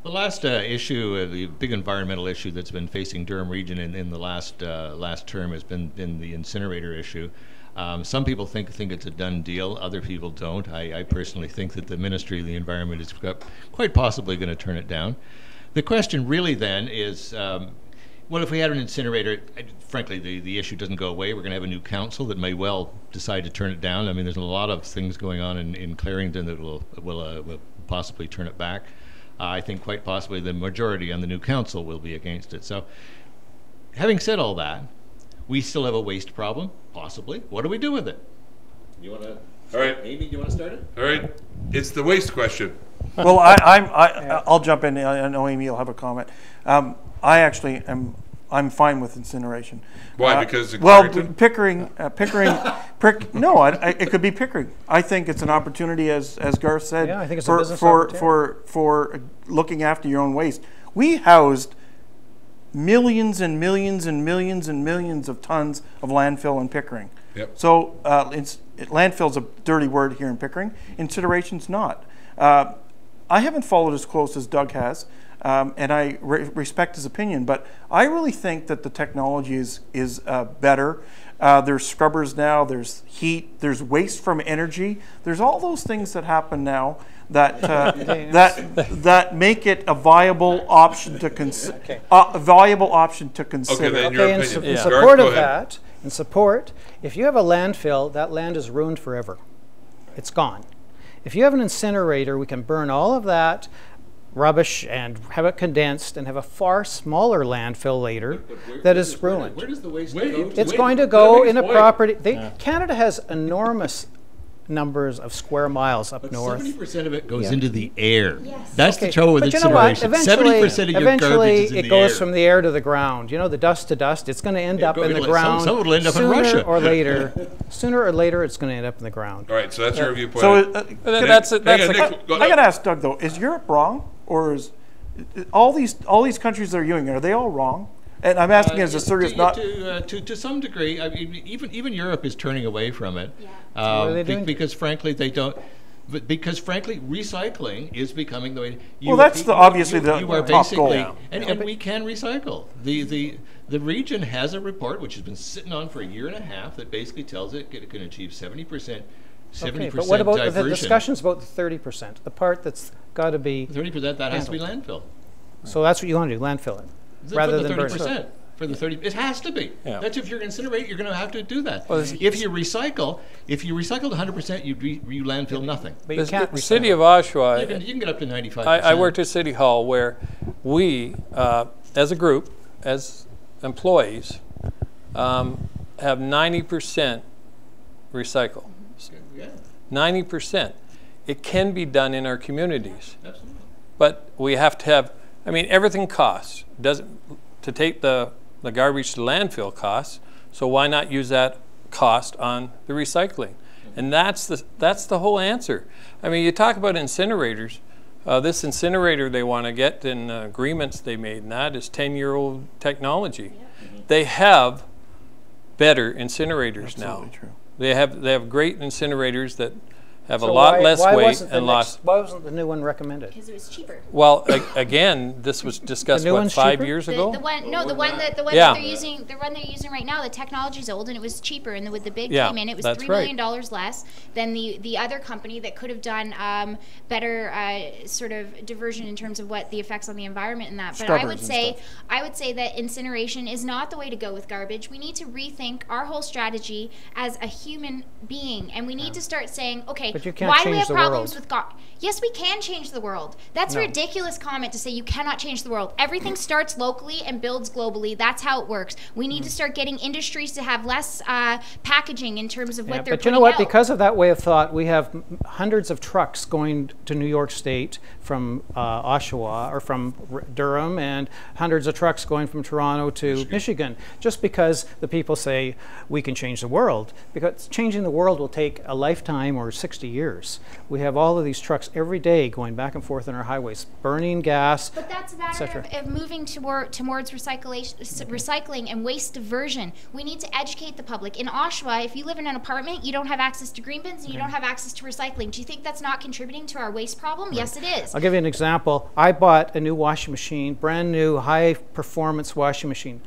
The last issue, the big environmental issue that's been facing Durham region in the last term has been the incinerator issue. Some people think it's a done deal. Other people don't. I personally think that the Ministry of the Environment is quite possibly going to turn it down. The question really then is, well, if we had an incinerator, frankly, the issue doesn't go away. We're going to have a new council that may well decide to turn it down. I mean, there's a lot of things going on in Clarington that will possibly turn it back. I think quite possibly the majority on the new council will be against it. So, having said all that, we still have a waste problem, possibly. What do we do with it? You want to? All right, Amy, you want to start it? All right, it's the waste question. Well, I'll jump in. I know Amy will have a comment. I actually I'm fine with incineration. Why? Because well, Pickering, no, it could be Pickering. I think it's an opportunity, as Garth said, yeah, I think it's a business opportunity. for looking after your own waste. We housed millions and millions and millions and millions of tons of landfill in Pickering. Yep. So landfill's a dirty word here in Pickering. Incineration's not. I haven't followed as close as Doug has. And I respect his opinion, but I really think that the technology is better. There's scrubbers now, there's heat, there's waste from energy. There's all those things that happen now that that make it a viable option to consider. Okay, then your opinion. In support of that, if you have a landfill, that land is ruined forever. It's gone. If you have an incinerator, we can burn all of that rubbish and have it condensed and have a far smaller landfill later that is ruined. Where does the waste go? It's going to go in a property. Canada has enormous numbers of square miles up north. 70% of it goes into the air. Yes. That's the trouble with incineration. You know what? 70% of your garbage is in the air. It goes from the air to the ground. You know, the dust to dust. It's going to end up in the ground. Some will end up in Russia. Sooner or later, it's going to end up in the ground. All right, so that's your viewpoint. So I got to ask Doug though: is Europe wrong, or is all these countries that are doing it, are they all wrong? And I'm asking as a serious to some degree. I mean, even Europe is turning away from it, because frankly they don't. But because frankly, recycling is becoming the way. That's obviously the top goal. And we can recycle. The region has a report which has been sitting on for a year and a half that basically tells it can achieve 70%. 70% but what about diversion. the discussions about the 30%? The part that's got to be 30%. That has to be landfill. So that's what you want to do, landfill it. Rather than 30%. For the 30%, it has to be. Yeah. That's if you're going to incinerate, you're going to have to do that. Well, if you recycled 100%, you landfill nothing. But you can't. The city of Oshawa. You can get up to 95%. I worked at City Hall where we, as a group, as employees, have 90% recycle. Yeah. 90%. It can be done in our communities. Absolutely. But we have to have. I mean, everything costs. To take the garbage to landfill costs, so why not use that cost on the recycling? And that's the whole answer. I mean, you talk about incinerators. This incinerator they want to get in agreements they made, and that is 10-year-old technology. Yeah. They have better incinerators now. True. They have great incinerators that have a lot less weight and loss. Why wasn't the new one recommended? Because it was cheaper. Well, again, this was discussed what, 5 years ago. The one that they're using, the one they're using right now, the technology's old and it was cheaper. And with the bid came in, it was $3 million less than the other company that could have done better sort of diversion in terms of what the effects on the environment and that. But I would say that incineration is not the way to go with garbage. We need to rethink our whole strategy as a human being, and we need to start saying, okay, but you can't why do change we have the problems world. with garbage? Yes, we can change the world. That's a ridiculous comment to say you cannot change the world. Everything starts locally and builds globally. That's how it works. We need to start getting industries to have less packaging in terms of what they're putting out. But you know what? Because of that way of thought, we have hundreds of trucks going to New York State from Oshawa or from Durham, and hundreds of trucks going from Toronto to Michigan, just because the people say we can change the world. Because changing the world will take a lifetime or 60 years. We have all of these trucks. every day going back and forth on our highways, burning gas, but that's a matter of moving towards recycling and waste diversion. We need to educate the public. In Oshawa, if you live in an apartment, you don't have access to green bins and you don't have access to recycling. Do you think that's not contributing to our waste problem? Right. Yes, it is. I'll give you an example. I bought a new washing machine, brand new high-performance washing machine.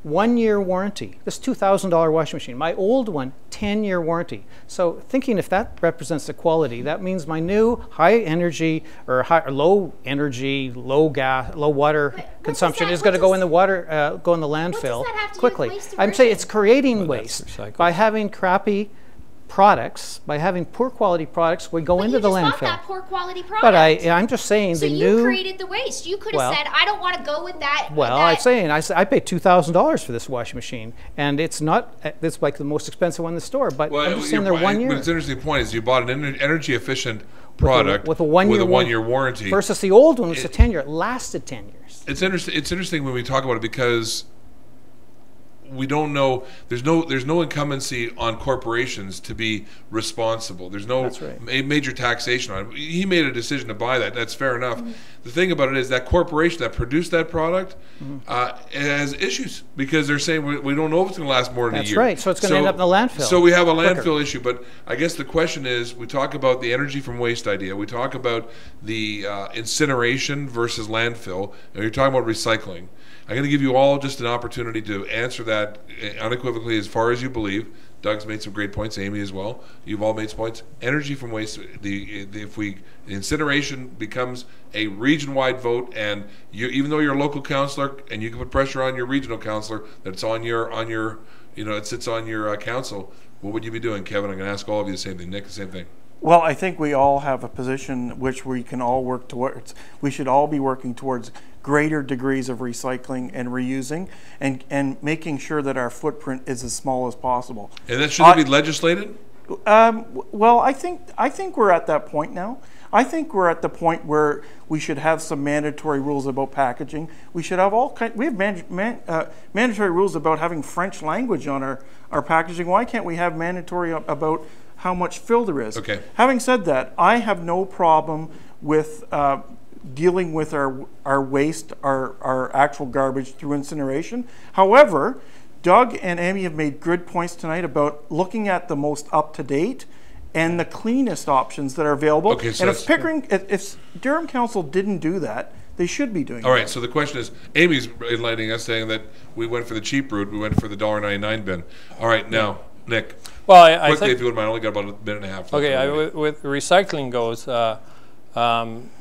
1-year warranty. This $2,000 washing machine. My old one, 10-year warranty. So thinking if that represents the quality, that means my new high energy or low energy, low water consumption is going to go in the water, go in the landfill quickly. I'm saying it's creating waste by having crappy products, by having poor quality products, we go into the landfill. But you just bought that poor quality product. But I'm just saying so the new. So you created the waste. You could have said, I don't want to go with that. Well, I'm saying I paid $2,000 for this washing machine, and it's not. It's like the most expensive one in the store. But I'm just saying they're 1 year. But it's an interesting point is you bought an energy efficient product with a 1 year warranty versus the old one was a 10-year. It lasted 10 years. It's interesting when we talk about it because we don't know. There's no incumbency on corporations to be responsible. There's no major taxation on it. He made a decision to buy that. That's fair enough. Mm-hmm. The thing about it is that corporation that produced that product has issues because they're saying we don't know if it's going to last more than a year. That's right. So it's going to end up in the landfill. So we have a landfill issue. But I guess the question is, we talk about the energy from waste idea. We talk about the incineration versus landfill, and you're talking about recycling. I'm going to give you all just an opportunity to answer that unequivocally as far as you believe. Doug's made some great points, Amy as well. You've all made some points. Energy from waste, if incineration becomes a region-wide vote, and even though you're a local councillor and you can put pressure on your regional councillor that's it sits on your council, what would you be doing, Kevin? I'm going to ask all of you the same thing. Nick, the same thing. Well, I think we all have a position which we can all work towards. We should all be working towards greater degrees of recycling and reusing and making sure that our footprint is as small as possible. And that shouldn't be legislated? Well, I think we're at that point now. I think we're at the point where we should have some mandatory rules about packaging. We should have we have mandatory rules about having French language on our packaging. Why can't we have mandatory about how much fill there is? Okay. Having said that, I have no problem with dealing with our waste, our actual garbage through incineration. However, Doug and Amy have made good points tonight about looking at the most up-to-date and the cleanest options that are available. Okay, so and if Durham Council didn't do that, they should be doing All right, so the question is, Amy's enlightening us saying that we went for the cheap route, we went for the $1.99 bin. All right, now, Nick. Well, I quickly, think, if you wouldn't mind, I only got about a minute and a half. Okay, with recycling goes,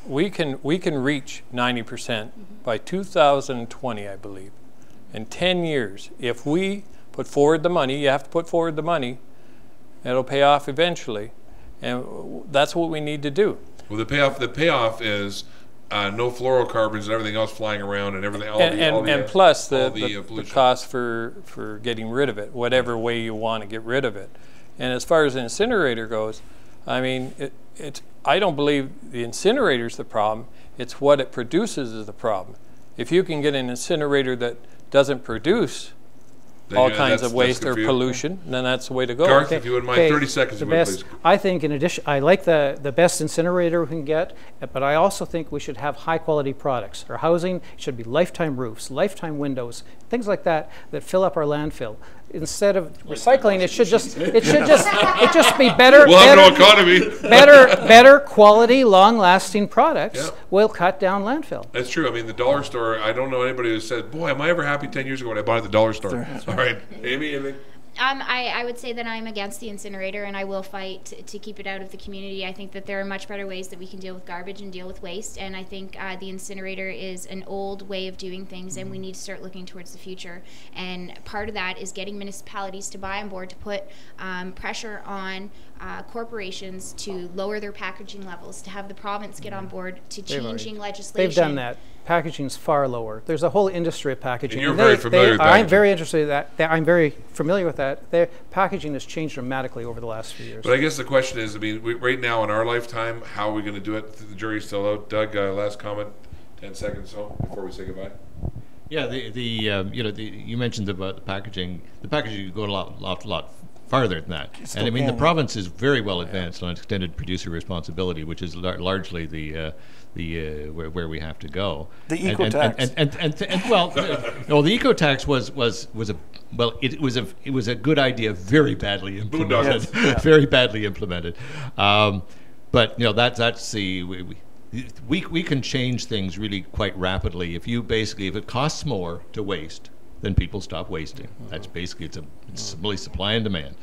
we can reach 90% by 2020, I believe. In 10 years, if we put forward the money, you have to put forward the money, it'll pay off eventually, and that's what we need to do. Well, the payoff is no fluorocarbons and everything else flying around and everything. And plus the cost for getting rid of it, whatever way you want to get rid of it. And as far as the incinerator goes, I mean, I don't believe the incinerator's the problem. It's what it produces is the problem. If you can get an incinerator that doesn't produce all kinds of waste or pollution, then that's the way to go. Garth, if you wouldn't mind, 30 seconds, please. I think in addition, I like the best incinerator we can get, but I also think we should have high quality products. Our housing should be lifetime roofs, lifetime windows, things like that fill up our landfill. Instead of recycling, it should just be better. We'll have no economy. better quality, long-lasting products will cut down landfill. That's true. I mean, the dollar store. I don't know anybody who said, "Boy, am I ever happy 10 years ago when I bought at the dollar store." All right, Amy, anything? I would say that I'm against the incinerator, and I will fight to keep it out of the community. I think that there are much better ways that we can deal with garbage and deal with waste, and I think the incinerator is an old way of doing things, and we need to start looking towards the future. And part of that is getting municipalities to buy on board, to put pressure on corporations to lower their packaging levels, to have the province get on board to changing legislation. They've done that. Packaging's far lower. There's a whole industry of packaging. And you're very familiar with packaging. I'm very interested in that. I'm very familiar with that. Their packaging has changed dramatically over the last few years. But I guess the question is, I mean, right now in our lifetime, how are we going to do it? The jury's still out. Doug, last comment, 10 seconds so before we say goodbye. Yeah, you mentioned about the packaging. The packaging could go a lot farther than that. And I mean, the province is very well advanced on extended producer responsibility, which is largely where we have to go. The eco-tax. And well, no, the eco-tax was a it was a good idea, very badly implemented. Yes. Very badly implemented. But that's the we can change things really quite rapidly if it costs more to waste, then people stop wasting. That's basically it's simply supply and demand.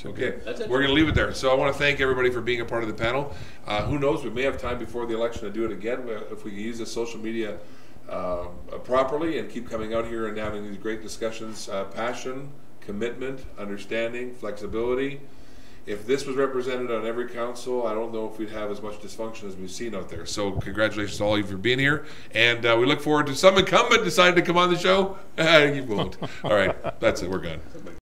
Okay, we're going to leave it there. So I want to thank everybody for being a part of the panel. Who knows, we may have time before the election to do it again if we can use the social media properly and keep coming out here and having these great discussions. Passion, commitment, understanding, flexibility. If this was represented on every council, I don't know if we'd have as much dysfunction as we've seen out there. So congratulations to all of you for being here. And we look forward to some incumbent deciding to come on the show. You won't. All right, that's it. We're gone.